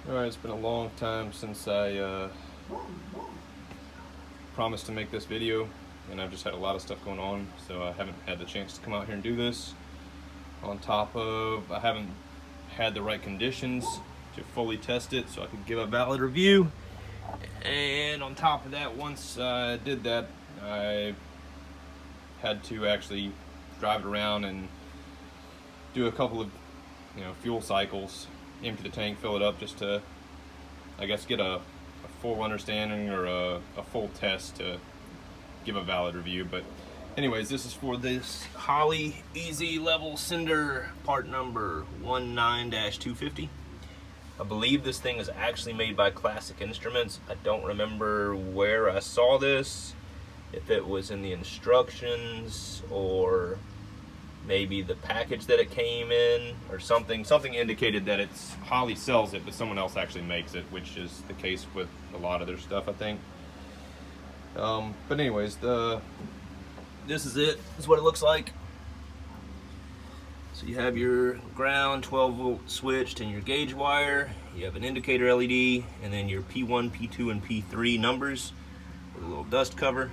Alright, it's been a long time since I promised to make this video, and I've just had a lot of stuff going on, so I haven't had the chance to come out here and do this. On top of, I haven't had the right conditions to fully test it so I could give a valid review. And on top of that, once I did that, I had to actually drive it around and do a couple of fuel cycles, empty the tank, fill it up, just to, I guess, get a full understanding or a full test to give a valid review. But anyways, this is for this Holley Easy Level Cinder part number 19-250. I believe this thing is actually made by Classic Instruments. I don't remember where I saw this, if it was in the instructions or maybe the package that it came in or something. Something indicated that it's Holley sells it, but someone else actually makes it, which is the case with a lot of their stuff, I think. But anyways, this is it. This is what it looks like. So you have your ground 12-volt switched and your gauge wire. You have an indicator LED, and then your P1, P2, and P3 numbers with a little dust cover.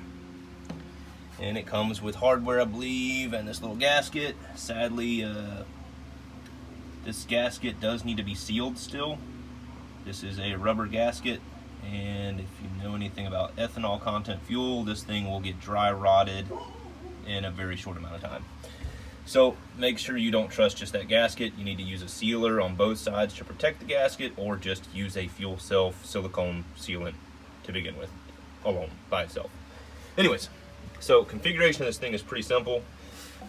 And it comes with hardware, I believe, and this little gasket. Sadly, this gasket does need to be sealed still. This is a rubber gasket, and if you know anything about ethanol content fuel, this thing will get dry rotted in a very short amount of time. So make sure you don't trust just that gasket. You need to use a sealer on both sides to protect the gasket, or just use a fuel cell silicone sealant to begin with, alone, by itself. Anyways, so configuration of this thing is pretty simple.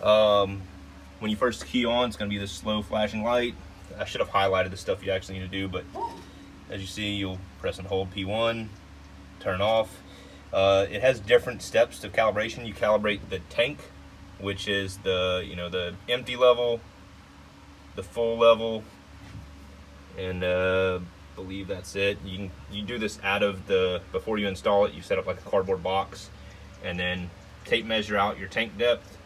When you first key on, it's going to be this slow flashing light. I should have highlighted the stuff you actually need to do, but as you see, you'll press and hold P1, turn off. It has different steps to calibration. You calibrate the tank, which is the empty level, the full level, and I believe that's it. You do this out of before you install it. You set up like a cardboard box, and then tape measure out your tank depth,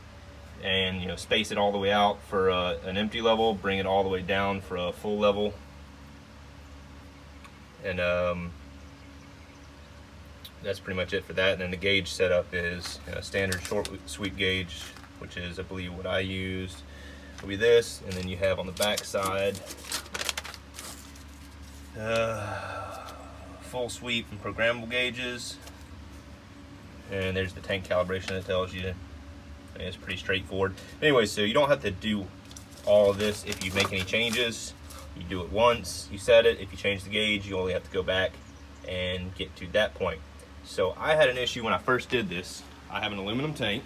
and space it all the way out for an empty level, bring it all the way down for a full level. And that's pretty much it for that. And then the gauge setup is a standard short sweep gauge, which is, I believe, what I used. Will be this, and then you have on the back side full sweep and programmable gauges. And there's the tank calibration that tells you. It's pretty straightforward. Anyway, so you don't have to do all of this if you make any changes. You do it once, you set it. If you change the gauge, you only have to go back and get to that point. So I had an issue when I first did this. I have an aluminum tank,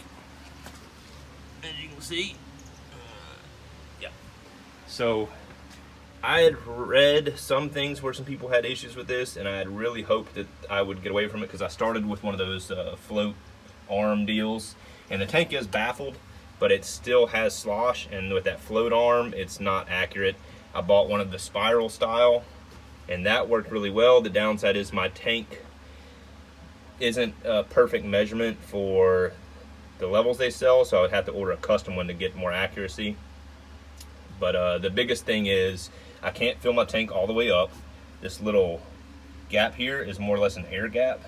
as you can see. Yeah. So I had read some things where some people had issues with this, and I had really hoped that I would get away from it, because I started with one of those float arm deals, and the tank is baffled, but it still has slosh, and with that float arm, it's not accurate. I bought one of the spiral style, and that worked really well. The downside is my tank isn't a perfect measurement for the levels they sell, so I would have to order a custom one to get more accuracy. But the biggest thing is I can't fill my tank all the way up. This little gap here is more or less an air gap,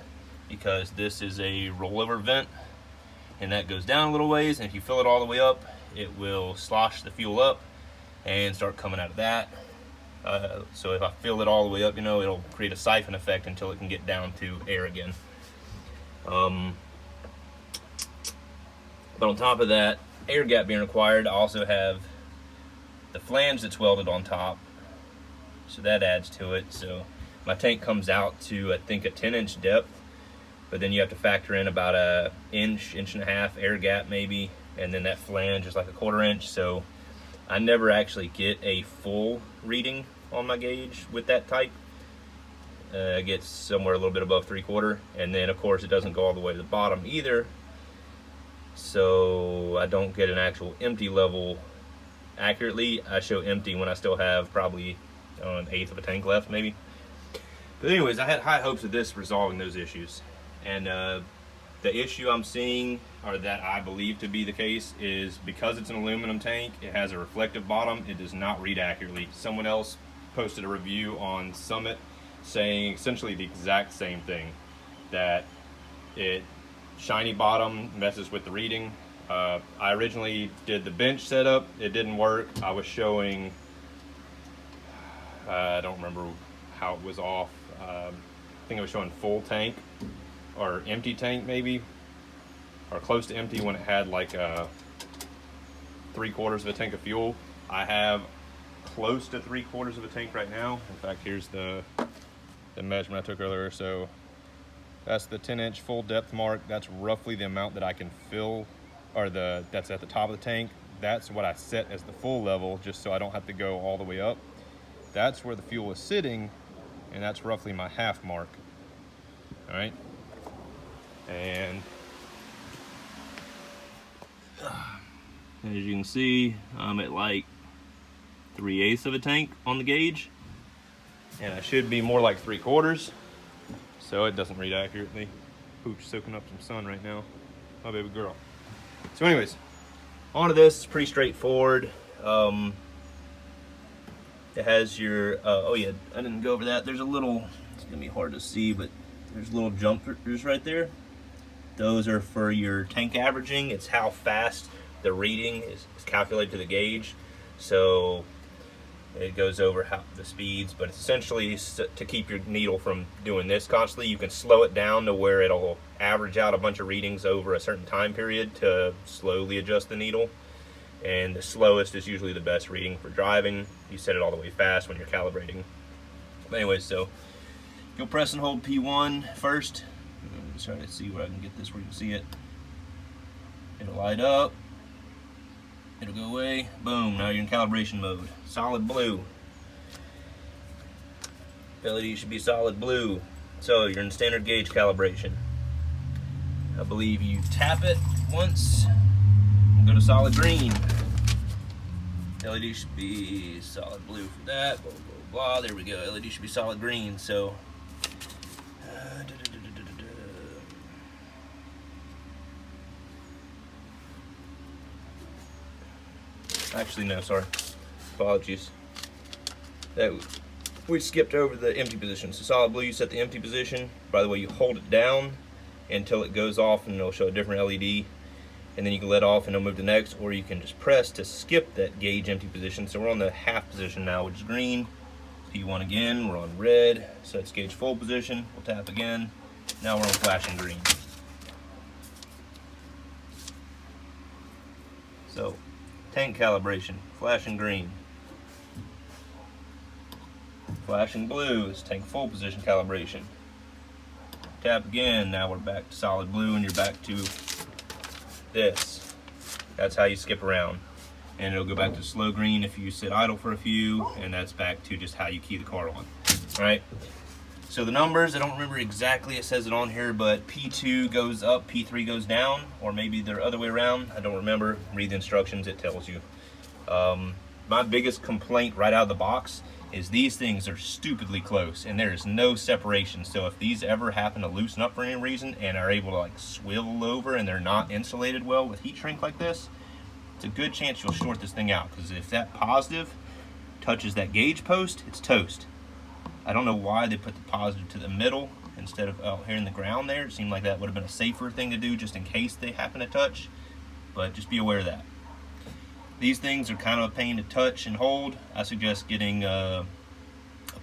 because this is a rollover vent, and that goes down a little ways, and if you fill it all the way up, it will slosh the fuel up and start coming out of that. So if I fill it all the way up, it'll create a siphon effect until it can get down to air again. But on top of that air gap being required, I also have the flange that's welded on top, so that adds to it. So my tank comes out to, I think, a 10-inch depth, but then you have to factor in about a inch and a half air gap maybe, and then that flange is like a 1/4 inch. So I never actually get a full reading on my gauge with that type. It gets somewhere a little bit above 3/4, and then of course it doesn't go all the way to the bottom either, so I don't get an actual empty level accurately. I show empty when I still have probably an eighth of a tank left maybe. But anyways, I had high hopes of this resolving those issues, and the issue I'm seeing, or that I believe to be the case, is because it's an aluminum tank, it has a reflective bottom, it does not read accurately. Someone else posted a review on Summit saying essentially the exact same thing, that it shiny bottom messes with the reading. I originally did the bench setup, it didn't work. I was showing, I don't remember how it was off. I think I was showing full tank or empty tank maybe, or close to empty when it had like 3/4 of a tank of fuel. I have close to 3/4 of a tank right now. In fact, here's the measurement I took earlier. So that's the 10-inch full depth mark. That's roughly the amount that I can fill, or that's at the top of the tank. That's what I set as the full level, just so I don't have to go all the way up. That's where the fuel is sitting, and that's roughly my half mark. All right, and as you can see, I'm at like 3/8 of a tank on the gauge, and I should be more like 3/4, so it doesn't read accurately. Pooch soaking up some sun right now, my baby girl. So anyways, onto this. It's pretty straightforward. It has your oh yeah, I didn't go over that. There's a little, it's gonna be hard to see, but there's little jumpers right there. Those are for your tank averaging. It's how fast the reading is calculated to the gauge. So it goes over the speeds, but essentially to keep your needle from doing this constantly, you can slow it down to where it'll average out a bunch of readings over a certain time period to slowly adjust the needle. And the slowest is usually the best reading for driving. You set it all the way fast when you're calibrating. But anyways, so you'll press and hold P1 first. I'm just trying to see where I can get this where you can see it. It'll light up. It'll go away. Boom, now you're in calibration mode. Solid blue. LED should be solid blue. So you're in standard gauge calibration. I believe you tap it once, go to solid green. LED should be solid blue for that, blah, blah, blah. There we go, LED should be solid green. So, actually no, sorry, apologies. We skipped over the empty position. So solid blue, you set the empty position. By the way, you hold it down until it goes off and it'll show a different LED. And then you can let off and it'll move to next, or you can just press to skip that gauge empty position. So we're on the half position now, which is green. P1 again, we're on red. So it's gauge full position. We'll tap again. Now we're on flashing green. So tank calibration, flashing green. Flashing blue is tank full position calibration. Tap again, now we're back to solid blue and you're back to this. That's how you skip around. And it'll go back to slow green if you sit idle for a few, and that's back to just how you key the car on. Alright, so the numbers, I don't remember exactly, it says it on here, but P2 goes up, P3 goes down, or maybe they're other way around, I don't remember. Read the instructions, it tells you. My biggest complaint right out of the box is these things are stupidly close and there is no separation. So if these ever happen to loosen up for any reason and are able to like swivel over and they're not insulated well with heat shrink like this, it's a good chance you'll short this thing out, because if that positive touches that gauge post, it's toast. I don't know why they put the positive to the middle instead of out here in the ground there. It seemed like that would have been a safer thing to do just in case they happen to touch, but just be aware of that. These things are kind of a pain to touch and hold. I suggest getting a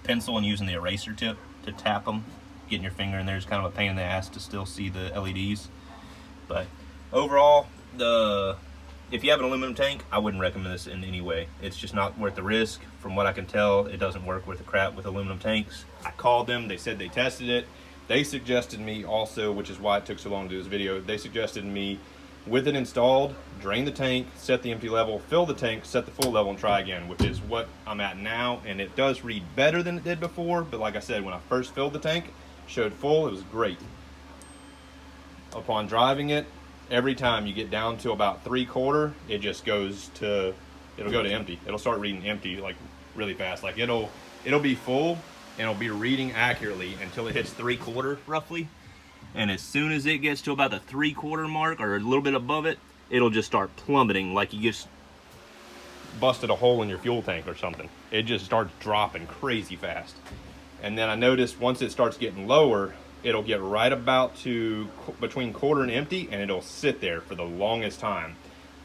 pencil and using the eraser tip to tap them. Getting your finger in there is kind of a pain in the ass to still see the LEDs. But overall, if you have an aluminum tank, I wouldn't recommend this in any way. It's just not worth the risk. From what I can tell, it doesn't work worth the crap with aluminum tanks. I called them, they said they tested it. They suggested me also, which is why it took so long to do this video, they suggested me with it installed, drain the tank, set the empty level, fill the tank, set the full level, and try again, which is what I'm at now. And it does read better than it did before, but like I said, when I first filled the tank, showed full, it was great. Upon driving it, every time you get down to about 3/4, it just goes to, it'll go to empty. It'll start reading empty like really fast. Like it'll be full and it'll be reading accurately until it hits 3/4 roughly. And as soon as it gets to about the 3/4 mark or a little bit above it, it'll just start plummeting. Like you just, busted a hole in your fuel tank or something. It just starts dropping crazy fast. And then I noticed once it starts getting lower, it'll get right about to between quarter and empty, and it'll sit there for the longest time.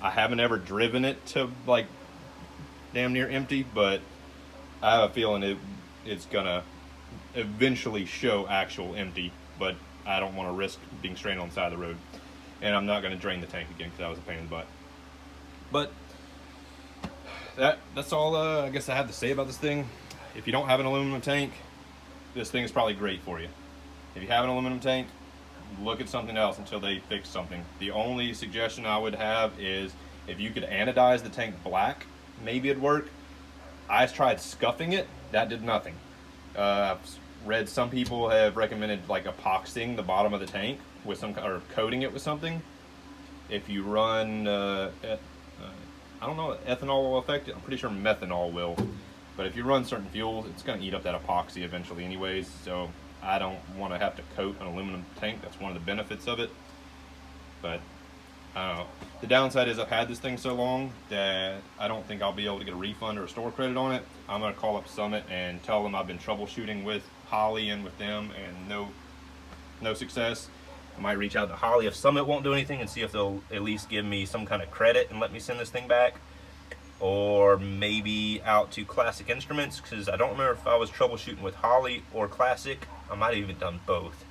I haven't ever driven it to like damn near empty, but I have a feeling it's gonna eventually show actual empty, but I don't want to risk being stranded on the side of the road. And I'm not going to drain the tank again because that was a pain in the butt. But that's all I guess I have to say about this thing. If you don't have an aluminum tank, this thing is probably great for you. If you have an aluminum tank, look at something else until they fix something. The only suggestion I would have is if you could anodize the tank black, maybe it'd work. I tried scuffing it, that did nothing. I've read some people have recommended like epoxying the bottom of the tank with some, or coating it with something. If you run, I don't know, ethanol will affect it. I'm pretty sure methanol will. But if you run certain fuels, it's going to eat up that epoxy eventually anyways. So I don't want to have to coat an aluminum tank. That's one of the benefits of it. But I don't know. The downside is I've had this thing so long that I don't think I'll be able to get a refund or a store credit on it. I'm going to call up Summit and tell them I've been troubleshooting with Holley and with them and no success. I might reach out to Holley if Summit won't do anything and see if they'll at least give me some kind of credit and let me send this thing back. Or maybe out to Classic Instruments, because I don't remember if I was troubleshooting with Holley or Classic. I might have even done both.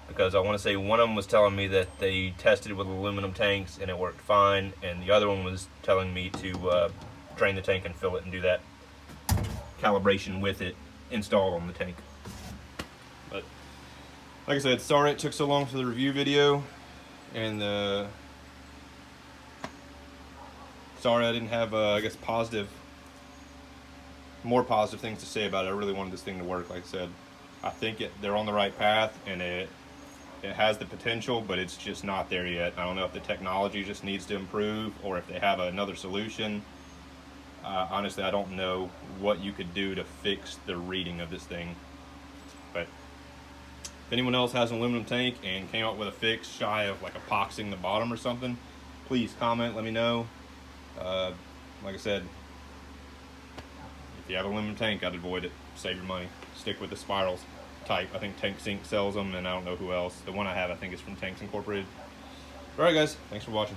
Because I want to say one of them was telling me that they tested it with aluminum tanks and it worked fine, and the other one was telling me to drain the tank and fill it and do that calibration with it installed on the tank. But like I said, sorry it took so long for the review video, and sorry I didn't have I guess more positive things to say about it. I really wanted this thing to work. Like I said, I think they're on the right path, and it has the potential, but it's just not there yet. I don't know if the technology just needs to improve or if they have another solution. Honestly, I don't know what you could do to fix the reading of this thing. But if anyone else has an aluminum tank and came up with a fix shy of like epoxying the bottom or something, please comment, let me know. Like I said, if you have an aluminum tank, I'd avoid it. Save your money. Stick with the spirals type. I think Tank Sync sells them, and I don't know who else. The one I have, I think, is from Tanks Incorporated. Alright guys, thanks for watching.